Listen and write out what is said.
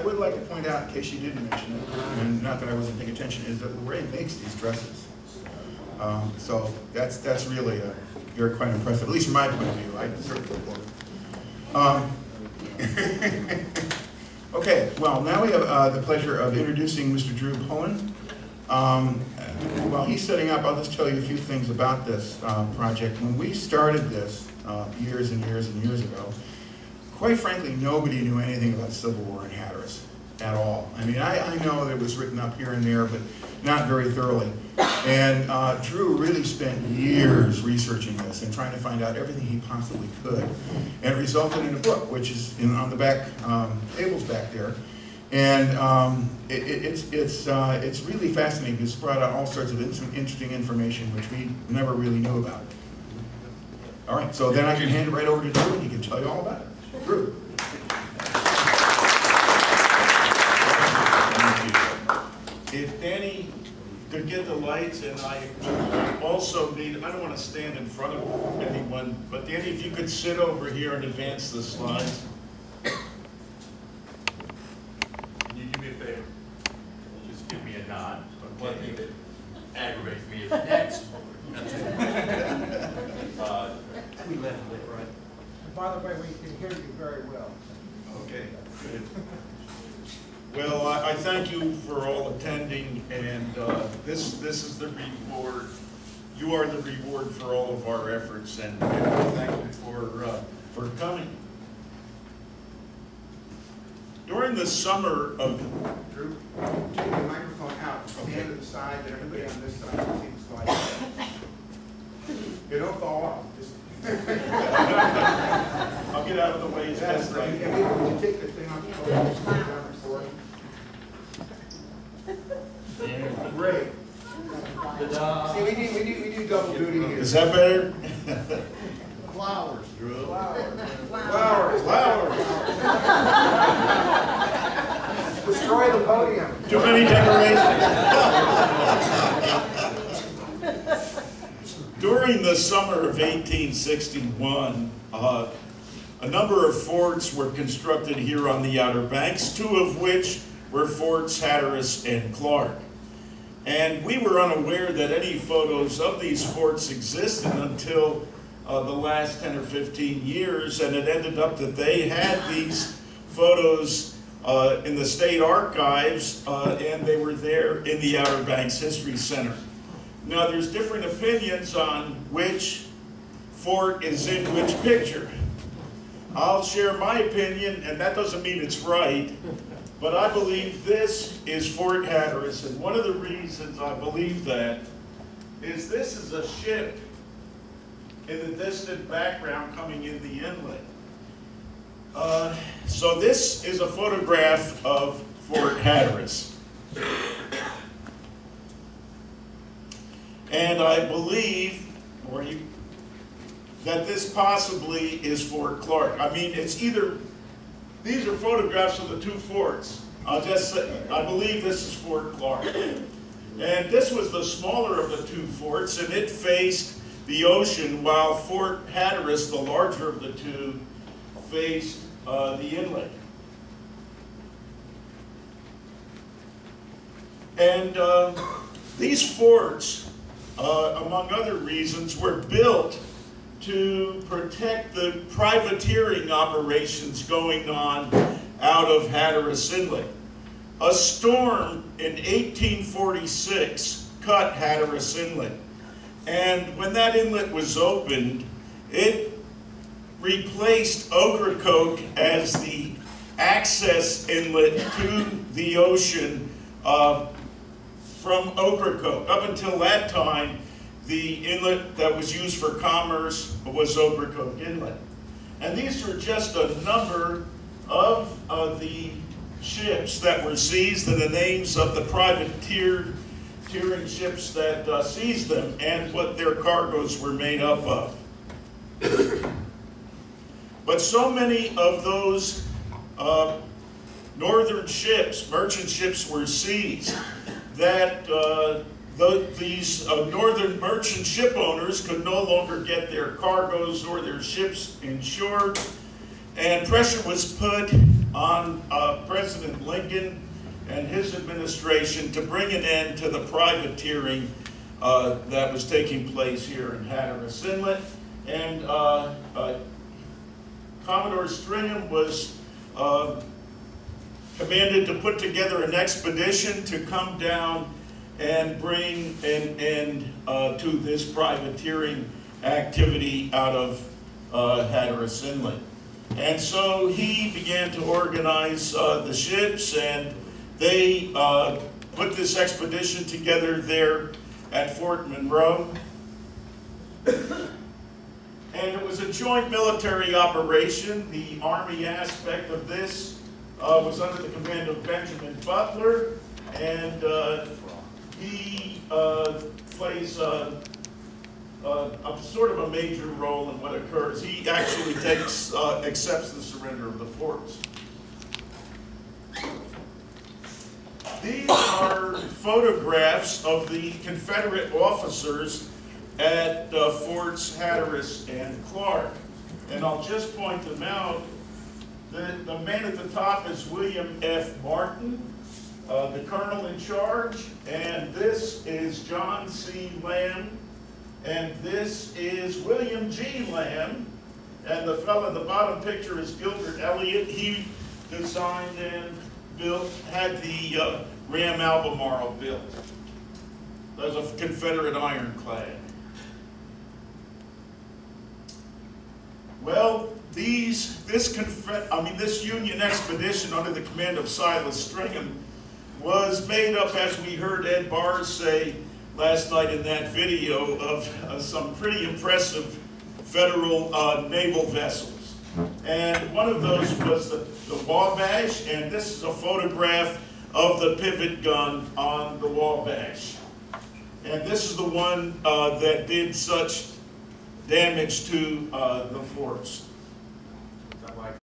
would like to point out, in case you didn't mention it, and not that I wasn't paying attention, is that Lorraine makes these dresses. So that's really very quite impressive, at least from my point of view. I certainly support it. Okay, well, now we have the pleasure of introducing Mr. Drew Pullen. While he's setting up, I'll just tell you a few things about this project. When we started this years and years and years ago, quite frankly, nobody knew anything about the Civil War in Hatteras at all. I mean, I know that it was written up here and there, but not very thoroughly. And Drew really spent years researching this and trying to find out everything he possibly could. And it resulted in a book, which is on the back, tables back there. And it's really fascinating because it's brought out all sorts of interesting information which we never really knew about. All right, so then I can hand it right over to Drew and he can tell you all about it. Drew. If Danny could get the lights, and I also need, I don't want to stand in front of anyone, but Danny, if you could sit over here and advance the slides. Can you do me a favor? Just give me a nod. One thing that aggravates me is next. We left it, right? And by the way, we can hear you very well. Okay, good. Well, I thank you for all attending, and this is the reward. You are the reward for all of our efforts, and thank you for coming. During the summer of Drew, take the microphone out. Stand to the side, and everybody on this side can see the slide. They don't fall off. Just I'll get out of the way as best I can. And would you take the thing off the floor? Great. See, we do double duty here. Is that better? Flowers, Drew. Flowers. Destroy the podium. Too many decorations. During the summer of 1861, a number of forts were constructed here on the Outer Banks, two of which were Forts Hatteras and Clark. And we were unaware that any photos of these forts existed until the last 10 or 15 years, and it ended up that they had these photos in the state archives, and they were there in the Outer Banks History Center. Now, there's different opinions on which fort is in which picture. I'll share my opinion, and that doesn't mean it's right, but I believe this is Fort Hatteras, and one of the reasons I believe that is this is a ship in the distant background coming in the inlet. So this is a photograph of Fort Hatteras. And I believe, that this possibly is Fort Clark. I mean, it's either, these are photographs of the two forts. I'll just say, I believe this is Fort Clark. And this was the smaller of the two forts, and it faced the ocean, while Fort Hatteras, the larger of the two, faced the inlet. And these forts, among other reasons, were built to protect the privateering operations going on out of Hatteras Inlet. A storm in 1846 cut Hatteras Inlet, and when that inlet was opened, it replaced Ocracoke as the access inlet to the ocean from Ocracoke. Up until that time, the inlet that was used for commerce was Ocracoke Inlet. And these are just a number of the ships that were seized and the names of the privateering ships that seized them and what their cargoes were made up of. But so many of those northern ships, merchant ships, were seized that these northern merchant ship owners could no longer get their cargoes or their ships insured, and pressure was put on President Lincoln and his administration to bring an end to the privateering that was taking place here in Hatteras Inlet. And Commodore Stringham was commanded to put together an expedition to come down and bring an end to this privateering activity out of Hatteras Inlet. And so he began to organize the ships, and they put this expedition together there at Fort Monroe. And it was a joint military operation. The Army aspect of this was under the command of Benjamin Butler, and he plays a sort of a major role in what occurs. He actually accepts the surrender of the forts. These are photographs of the Confederate officers at Forts Hatteras and Clark. And I'll just point them out. The man at the top is William F. Martin, the colonel in charge, and this is John C. Lamb, and this is William G. Lamb, and the fellow in the bottom picture is Gilbert Elliott. He designed and had the Ram Albemarle built. That was a Confederate ironclad. Well, this Union expedition under the command of Silas Stringham was made up, as we heard Ed Barrs say last night in that video, of some pretty impressive Federal naval vessels. And one of those was the Wabash, and this is a photograph of the pivot gun on the Wabash. And this is the one that did such damage to the forts.